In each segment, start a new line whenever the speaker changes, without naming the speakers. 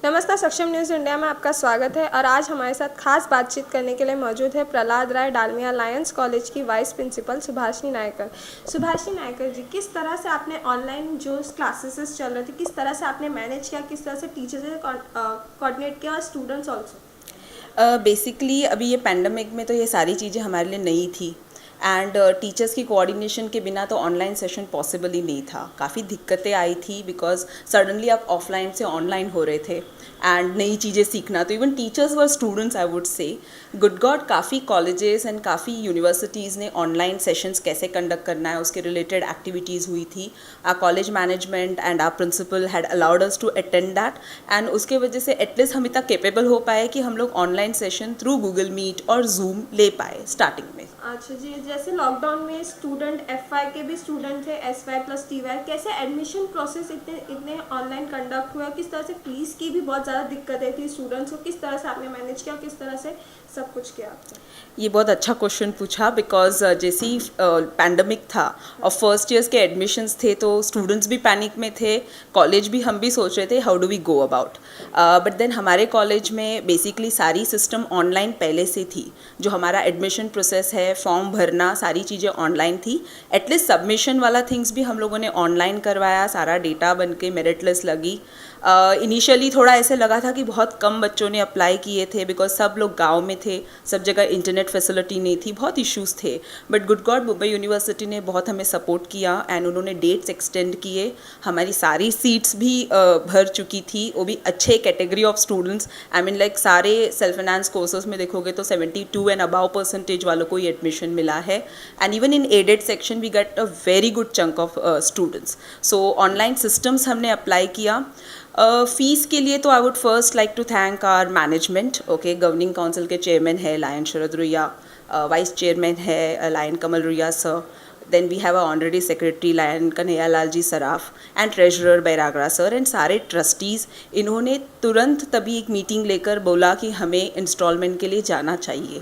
नमस्कार, सक्षम news India में आपका स्वागत है और आज हमारे साथ खास बातचीत करने के लिए मौजूद है प्रहलाद राय डालमिया लायंस कॉलेज की वाइस प्रिंसिपल सुभाषिनी नायकर। सुभाषिनी नायकर जी, किस तरह से आपने ऑनलाइन जो क्लासेस चल रहे थे, किस तरह से आपने मैनेज किया, किस तरह से टीचर से कोऑर्डिनेट किया और स्टूडेंट्स ऑल्सो?
बेसिकली अभी ये पैंडमिक में तो ये सारी चीज़ें हमारे लिए नई थी एंड टीचर्स की कोऑर्डिनेशन के बिना तो ऑनलाइन सेशन पॉसिबल ही नहीं था। काफ़ी दिक्कतें आई थी बिकॉज सडनली आप ऑफलाइन से ऑनलाइन हो रहे थे एंड नई चीज़ें सीखना, तो even teachers were students I would say good god काफ़ी कॉलेजेस एंड काफ़ी यूनिवर्सिटीज़ ने ऑनलाइन सेशंस कैसे कंडक्ट करना है उसके रिलेटेड एक्टिविटीज़ हुई थी। Our college management and our principal had allowed us to attend that and उसके वजह से एटलीस्ट हम इतना केपेबल हो पाए कि हम लोग online session through Google Meet और जूम ले पाए स्टार्टिंग में।
अच्छा जी, जैसे लॉकडाउन में स्टूडेंट एफवाई के भी स्टूडेंट थे, एसवाई प्लस टीवाई, कैसे एडमिशन प्रोसेस इतने ऑनलाइन कंडक्ट हुआ, किस तरह से फीस की भी बहुत ज़्यादा दिक्कतें थी स्टूडेंट्स को, किस तरह से आपने मैनेज किया, किस तरह से सब कुछ किया आपने?
ये बहुत अच्छा क्वेश्चन पूछा बिकॉज जैसे ही पैंडमिक था और फर्स्ट ईयर्स के एडमिशन्स थे तो स्टूडेंट्स भी पैनिक में थे, कॉलेज भी हम भी सोच रहे थे how do we go about. But then हमारे कॉलेज में बेसिकली सारी सिस्टम ऑनलाइन पहले से थी। जो हमारा एडमिशन प्रोसेस है, फॉर्म भरना, सारी चीज़ें ऑनलाइन थी। एटलीस्ट सबमिशन वाला थिंग्स भी हम लोगों ने ऑनलाइन करवाया, सारा डेटा बन के मेरिट लिस्ट लगी। इनिशियली थोड़ा ऐसे लगा था कि बहुत कम बच्चों ने अप्लाई किए थे बिकॉज सब लोग गांव में थे, सब जगह इंटरनेट फैसिलिटी नहीं थी, बहुत इश्यूज़ थे। But good God Mumbai university ने बहुत हमें सपोर्ट किया एंड उन्होंने डेट्स एक्सटेंड किए। हमारी सारी सीट्स भी भर चुकी थी, वो भी अच्छे category of students. I mean like सारे सेल्फ फाइनेंस कोर्सेज में देखोगे तो 72 एंड अबाव परसेंटेज वालों को ही एडमिशन मिला है and even in aided section we get a very good chunk of students. So online systems हमने अप्लाई किया। फीस के लिए तो I would first like to thank our management. Okay, governing council के चेयरमैन है lion Sharad Ruia, vice chairman है lion Kamal Ruia sir, then we have a honorary secretary lion Kanhaiya Lal ji Saraf and treasurer Bairagra sir and सारे trustees. इन्होंने तुरंत तभी एक मीटिंग लेकर बोला कि हमें इंस्टॉलमेंट के लिए जाना चाहिए,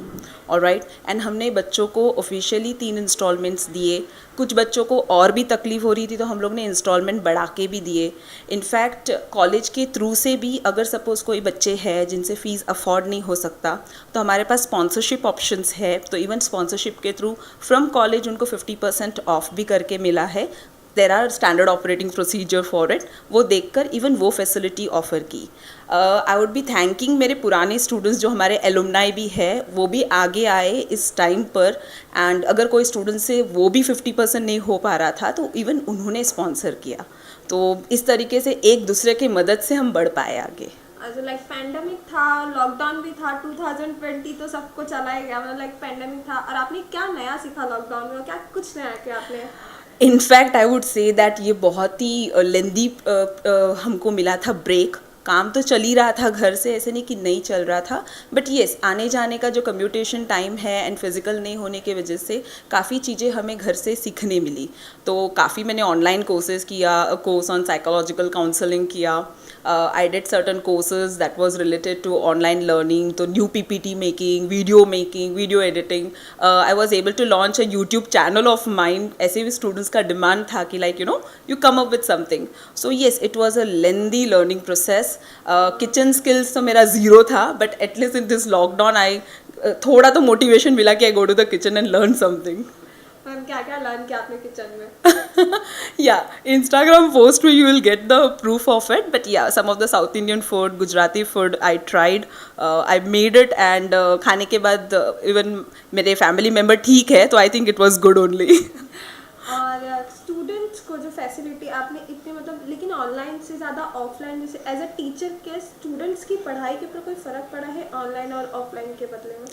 ऑलराइट। एंड हमने बच्चों को ऑफिशियली 3 इंस्टॉलमेंट्स दिए। कुछ बच्चों को और भी तकलीफ हो रही थी तो हम लोग ने इंस्टॉलमेंट बढ़ा के भी दिए। इनफैक्ट कॉलेज के थ्रू से भी अगर सपोज़ कोई बच्चे हैं जिनसे फ़ीस अफोर्ड नहीं हो सकता तो हमारे पास स्पॉन्सरशिप ऑप्शंस है, तो इवन स्पॉन्सरशिप के थ्रू फ्रॉम कॉलेज उनको 50% ऑफ भी करके मिला है। There are standard operating procedure for it, वो देखकर इवन वो फैसिलिटी ऑफ़र की। आई वुड बी थैंकिंग मेरे पुराने स्टूडेंट्स जो हमारे एलुमनाई भी है, वो भी आगे आए इस टाइम पर एंड अगर कोई स्टूडेंट से वो भी 50% नहीं हो पा रहा था तो इवन उन्होंने स्पॉन्सर किया। तो इस तरीके से एक दूसरे की मदद से हम बढ़ पाए आगे।
also लाइक पैंडमिक था, लॉकडाउन भी था, 2020 तो सबको चला ही गया, मतलब लाइक पैंडमिक था, और आपने क्या नया सीखा लॉकडाउन में, क्या कुछ नया किया आपने?
In fact I would say that ये बहुत ही लेंदी हमको मिला था ब्रेक। काम तो चल ही रहा था घर से, ऐसे नहीं कि नहीं चल रहा था, बट येस आने जाने का जो कम्यूटेशन टाइम है एंड फिज़िकल नहीं होने की वजह से काफ़ी चीज़ें हमें घर से सीखने मिली। तो काफ़ी मैंने ऑनलाइन कोर्सेज किया, कोर्स ऑन साइकोलॉजिकल काउंसलिंग किया। I did certain courses that was related to online learning, तो new PPT making, video editing. I was able to launch a YouTube channel of mine. ऐसे भी students का demand था कि like you come up with something. So yes, it was a lengthy learning process. Kitchen skills तो मेरा zero था, but at least in this lockdown I थोड़ा तो motivation मिला कि I go to the kitchen and learn something.
Ma'am, क्या क्या learn किया आपने किचन में?
Yeah, Instagram post where you will get the proof of it. But yeah, some of the South Indian food, Gujarati food, I tried. I made it and खाने के बाद even मेरे family member ठीक है, तो I think it was good only.
और students को जो फैसिलिटी आपने इतने, मतलब लेकिन ऑनलाइन से ज़्यादा ऑफलाइन, जैसे एज अ टीचर के स्टूडेंट्स की पढ़ाई के ऊपर कोई फ़र्क पड़ा है ऑनलाइन और ऑफलाइन के बदले में?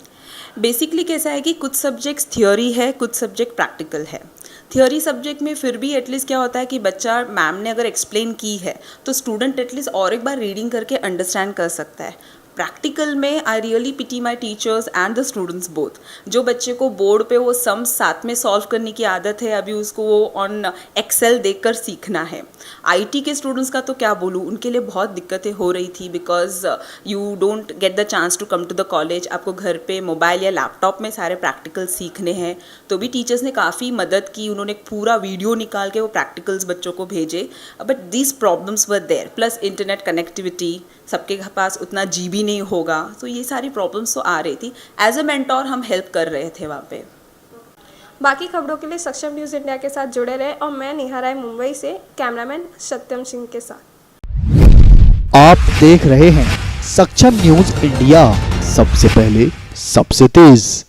बेसिकली कैसा है कि कुछ सब्जेक्ट्स थियोरी है, कुछ सब्जेक्ट प्रैक्टिकल है। थियोरी सब्जेक्ट में फिर भी एटलीस्ट क्या होता है कि बच्चा, मैम ने अगर एक्सप्लेन की है तो स्टूडेंट एटलीस्ट और एक बार रीडिंग करके अंडरस्टैंड कर सकता है। प्रैक्टिकल में I really pity my teachers and the students both. जो बच्चे को बोर्ड पे वो सम्स साथ में सॉल्व करने की आदत है, अभी उसको वो ऑन एक्सेल देखकर सीखना है। आईटी के स्टूडेंट्स का तो क्या बोलूँ, उनके लिए बहुत दिक्कतें हो रही थी because you don't get the chance to come to the college. आपको घर पे मोबाइल या लैपटॉप में सारे प्रैक्टिकल सीखने हैं, तो भी टीचर्स ने काफ़ी मदद की। उन्होंने एक पूरा वीडियो निकाल के वो प्रैक्टिकल्स बच्चों को भेजे, but these problems were there. Plus internet connectivity, सबके पास उतना जीबी नहीं होगा, तो ये सारी प्रॉब्लम्स तो आ रही थी। एज अ मेंटोर हम हेल्प कर रहे थे वहाँ पे।
बाकी खबरों के लिए सक्षम न्यूज़ इंडिया के साथ जुड़े रहे और मैं नेहा राय मुंबई से कैमरामैन सत्यम सिंह के साथ।
आप देख रहे हैं सक्षम न्यूज इंडिया, सबसे पहले सबसे तेज।